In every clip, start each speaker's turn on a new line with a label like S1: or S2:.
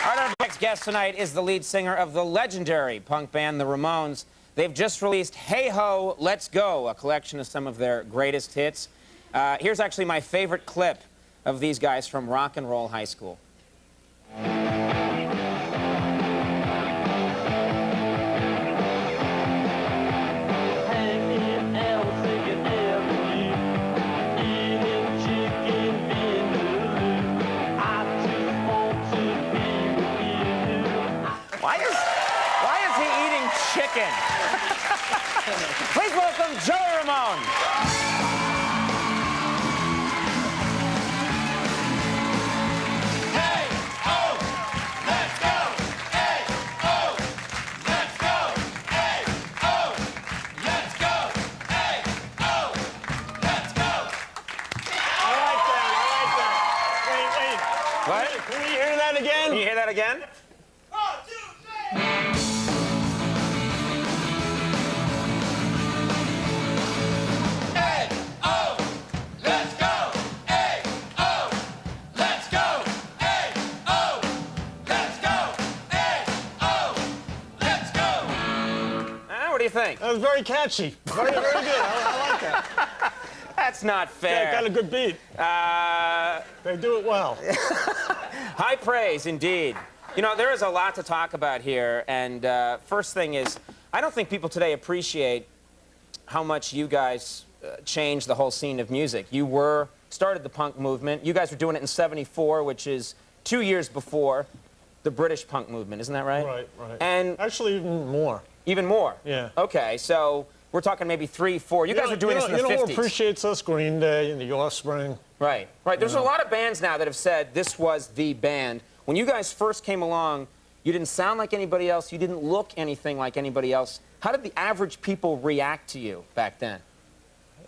S1: Our next guest tonight is the lead singer of the legendary punk band, the Ramones. They've just released Hey Ho, Let's Go, a collection of some of their greatest hits. Here's actually my favorite clip of these guys from Rock and Roll High School. Why is he eating chicken? Please welcome Joey Ramone.
S2: Hey, oh, let's go. Hey, oh, let's go. Hey, oh, let's go. Hey, oh, let's go.
S3: I like that. Wait.
S1: What?
S3: Can we hear that again?
S1: Can you hear that again?
S2: 1, 2, 3. Hey, oh, let's go. Hey, oh, let's go. Hey, oh, let's go. Hey, oh, let's go.
S1: What do you think?
S3: That was very catchy. Very, very good. I like that.
S1: That's not fair.
S3: Yeah, got a good beat. They do it well.
S1: High praise, indeed. You know, there is a lot to talk about here, and first thing is, I don't think people today appreciate how much you guys changed the whole scene of music. You started the punk movement. You guys were doing it in '74, which is 2 years before the British punk movement, isn't that right?
S3: Right, right.
S1: And
S3: actually, even more.
S1: Even more?
S3: Yeah.
S1: Okay, so we're talking maybe 3, 4. You guys were doing this in the 50s.
S3: You know who appreciates us? Green Day and the Offspring.
S1: Right, right. There's a lot of bands now that have said this was the band. When you guys first came along, you didn't sound like anybody else. You didn't look anything like anybody else. How did the average people react to you back then?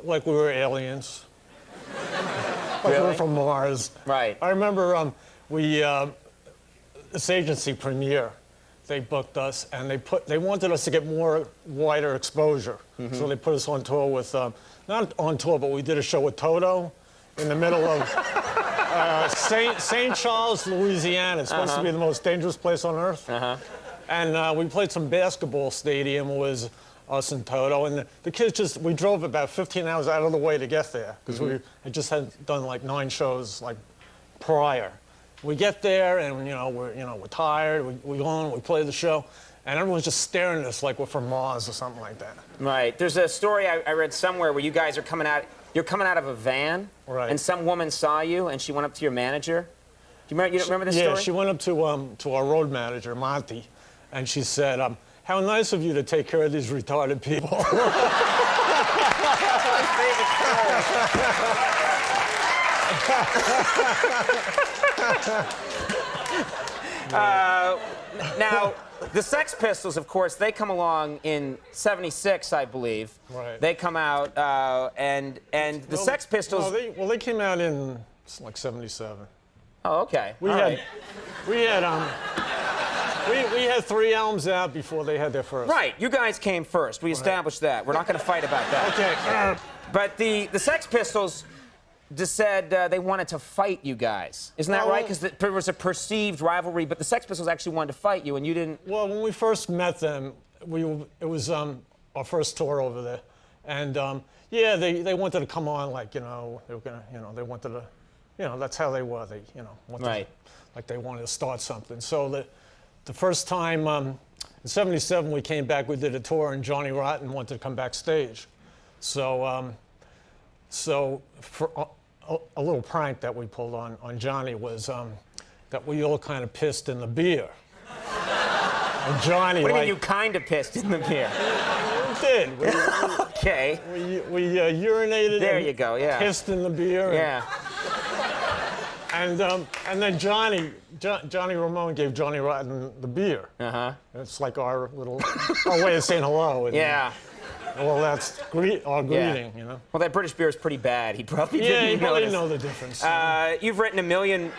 S3: Like we were aliens. Like we were from Mars.
S1: Right.
S3: I remember this agency Premiere, they booked us and they wanted us to get more wider exposure. So they put us on tour with, not on tour, but we did a show with Toto in the middle of St. Charles, Louisiana. It's supposed to be the most dangerous place on earth. And we played some basketball stadium. It was us and Toto. And the kids we drove about 15 hours out of the way to get there because we had just done like 9 shows like prior. We get there and we're tired. We go on, we play the show, and everyone's just staring at us like we're from Mars or something like that.
S1: Right. There's a story I read somewhere where you guys are coming out. You're coming out of a van,
S3: right.
S1: And some woman saw you, and she went up to your manager. Do you remember this story?
S3: Yeah, she went up to our road manager, Monty, and she said, "How nice of you to take care of these retarded people."
S1: Now, the Sex Pistols, of course, they come along in '76, I believe.
S3: Right.
S1: They come out, and the Sex Pistols.
S3: No, they came out in like '77.
S1: Oh, okay.
S3: We had 3 albums out before they had their first.
S1: Right. You guys came first. We established that. We're not going to fight about that.
S3: Okay.
S1: But the Sex Pistols just said they wanted to fight you guys. Isn't that right? Because there was a perceived rivalry, but the Sex Pistols actually wanted to fight you, and you didn't.
S3: Well, when we first met them, it was our first tour over there, and yeah, they wanted to come on like they were gonna they wanted to that's how they were. They wanted
S1: right.
S3: Like they wanted to start something. So the first time in '77 we came back, we did a tour, and Johnny Rotten wanted to come backstage, so for a little prank that we pulled on Johnny was that we all kind of pissed in the beer. And Johnny,
S1: what do you mean you kind of pissed in the beer?
S3: We did.
S1: Okay.
S3: We urinated.
S1: There you go. Yeah.
S3: Pissed in the beer.
S1: Yeah.
S3: And then Johnny Ramone gave Johnny Rotten the beer. It's like our way of saying hello.
S1: Yeah.
S3: Well, that's our greeting,
S1: Well, that British beer is pretty bad. He probably
S3: didn't
S1: notice.
S3: know the difference.
S1: You've written a million.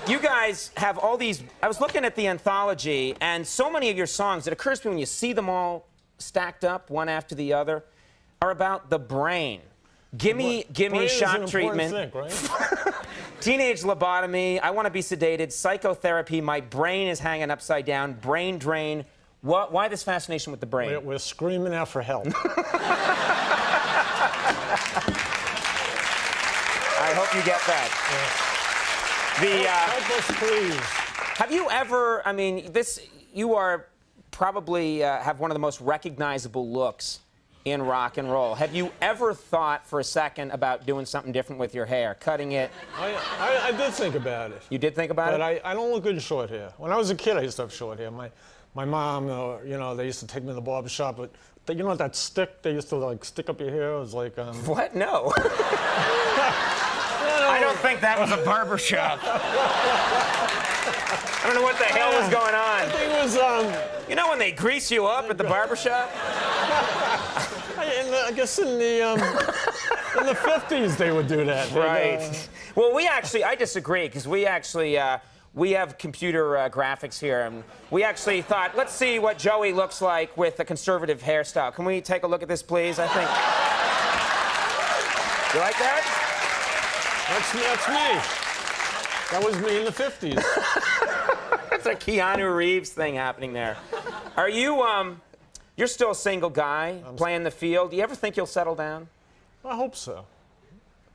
S1: You guys have all these. I was looking at the anthology, and so many of your songs, it occurs to me when you see them all stacked up, one after the other, are about the brain. Gimme, gimme,
S3: brain
S1: shock
S3: is an
S1: treatment.
S3: Thing, right?
S1: Teenage lobotomy, I want to be sedated, psychotherapy, my brain is hanging upside down, brain drain. Why this fascination with the brain?
S3: We're screaming out for help.
S1: I hope you get that.
S3: Help us, please.
S1: Have you ever, I mean, you are probably have one of the most recognizable looks in rock and roll. Have you ever thought for a second about doing something different with your hair, cutting it?
S3: I did think about it.
S1: You did think about
S3: But
S1: it?
S3: I don't look good in short hair. When I was a kid, I used to have short hair. My mom, you know, they used to take me to the barber shop, but you know that stick they used to like stick up your hair? It was like
S1: What? No. I don't think that was a barber shop. I don't know what the hell was going on.
S3: I think it was
S1: You know when they grease you up at the barber shop?
S3: I guess in the 50s they would do that.
S1: Right. Well, I disagree because we have computer graphics here, and we actually thought, let's see what Joey looks like with a conservative hairstyle. Can we take a look at this, please? I think. You like that?
S3: That's me. That was me in the 50s.
S1: That's a Keanu Reeves thing happening there. Are you, you're still a single guy playing the field. Do you ever think you'll settle down?
S3: I hope so.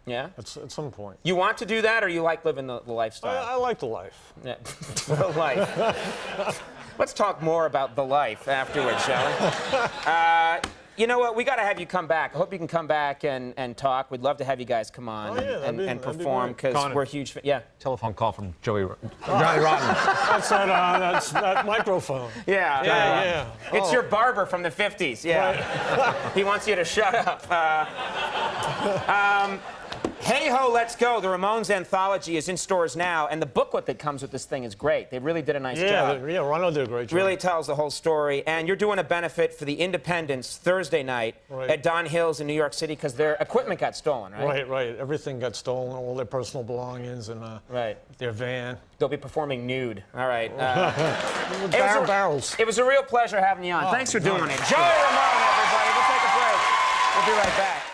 S1: Yeah?
S3: At some point.
S1: You want to do that, or you like living the lifestyle?
S3: I like the life.
S1: Yeah. The life. Let's talk more about the life afterwards, shall we? You know what? We got to have you come back. I hope you can come back and talk. We'd love to have you guys come on and perform because we're huge fans. Yeah.
S4: Telephone call from Johnny Rotten.
S3: That's that microphone.
S1: Yeah.
S3: Yeah.
S1: It's your barber from the 50s. Yeah.
S3: Right.
S1: He wants you to shut up. Hey Ho, Let's Go. The Ramones anthology is in stores now, and the booklet that comes with this thing is great. They really did a nice job.
S3: Yeah, Ronald did a great job.
S1: Really tells the whole story. And you're doing a benefit for the Independents Thursday night at Don Hills in New York City because their equipment got stolen, right?
S3: Right. Everything got stolen, all their personal belongings and their van.
S1: They'll be performing nude. All right.
S3: Barrels.
S1: It was a real pleasure having you on. Thanks for doing it. Joey Ramone, everybody. We'll take a break. We'll be right back.